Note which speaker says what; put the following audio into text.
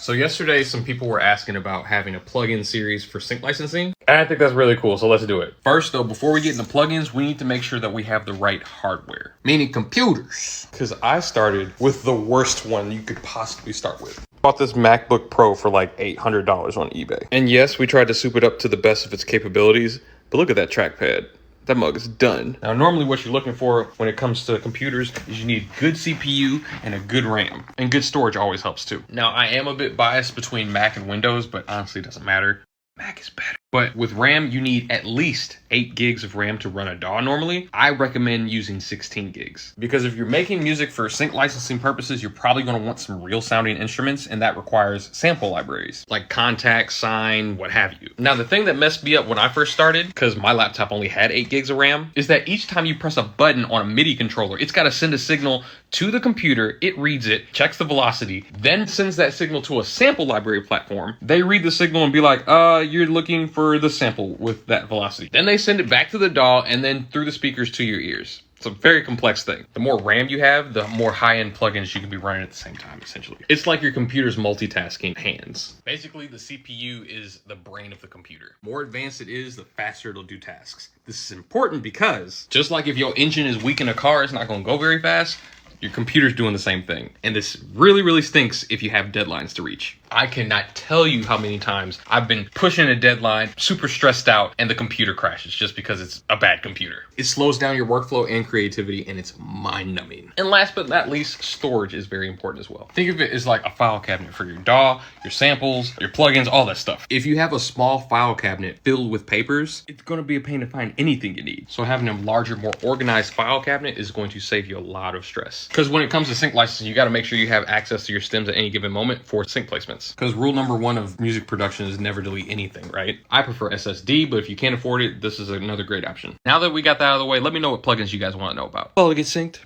Speaker 1: So yesterday, some people were asking about having a plugin series for sync licensing. And I think that's really cool, so let's do it. First though, before we get into plugins, we need to make sure that we have the right hardware, meaning computers. Because I started with the worst one you could possibly start with. Bought this MacBook Pro for like $800 on eBay. And yes, we tried to soup it up to the best of its capabilities, but look at that trackpad. That mug is done. Now, normally what you're looking for when it comes to computers is you need good CPU and a good RAM. And good storage always helps too. Now, I am a bit biased between Mac and Windows, but honestly, it doesn't matter. Mac is better. But with RAM, you need at least 8 gigs of RAM to run a DAW normally. I recommend using 16 gigs. Because if you're making music for sync licensing purposes, you're probably gonna want some real sounding instruments, and that requires sample libraries, like Kontakt, Sine, what have you. Now, the thing that messed me up when I first started, because my laptop only had 8 gigs of RAM, is that each time you press a button on a MIDI controller, it's gotta send a signal to the computer, it reads it, checks the velocity, then sends that signal to a sample library platform. They read the signal and be like, you're looking for the sample with that velocity. Then they send it back to the DAW and then through the speakers to your ears. It's a very complex thing. The more RAM you have, the more high-end plugins you can be running at the same time, essentially. It's like your computer's multitasking hands. Basically, the CPU is the brain of the computer. The more advanced it is, the faster it'll do tasks. This is important because just like if your engine is weak in a car, it's not gonna go very fast. Your computer's doing the same thing. And this really, really stinks if you have deadlines to reach. I cannot tell you how many times I've been pushing a deadline, super stressed out, and the computer crashes just because it's a bad computer. It slows down your workflow and creativity, and it's mind-numbing. And last but not least, storage is very important as well. Think of it as like a file cabinet for your DAW, your samples, your plugins, all that stuff. If you have a small file cabinet filled with papers, it's gonna be a pain to find anything you need. So having a larger, more organized file cabinet is going to save you a lot of stress. Because when it comes to sync licensing, you gotta make sure you have access to your stems at any given moment for sync placements. Because rule number 1 of music production is never delete anything, right? I prefer SSD, but if you can't afford it, this is another great option. Now that we got that out of the way, let me know what plugins you guys want to know about. Well, to get synced.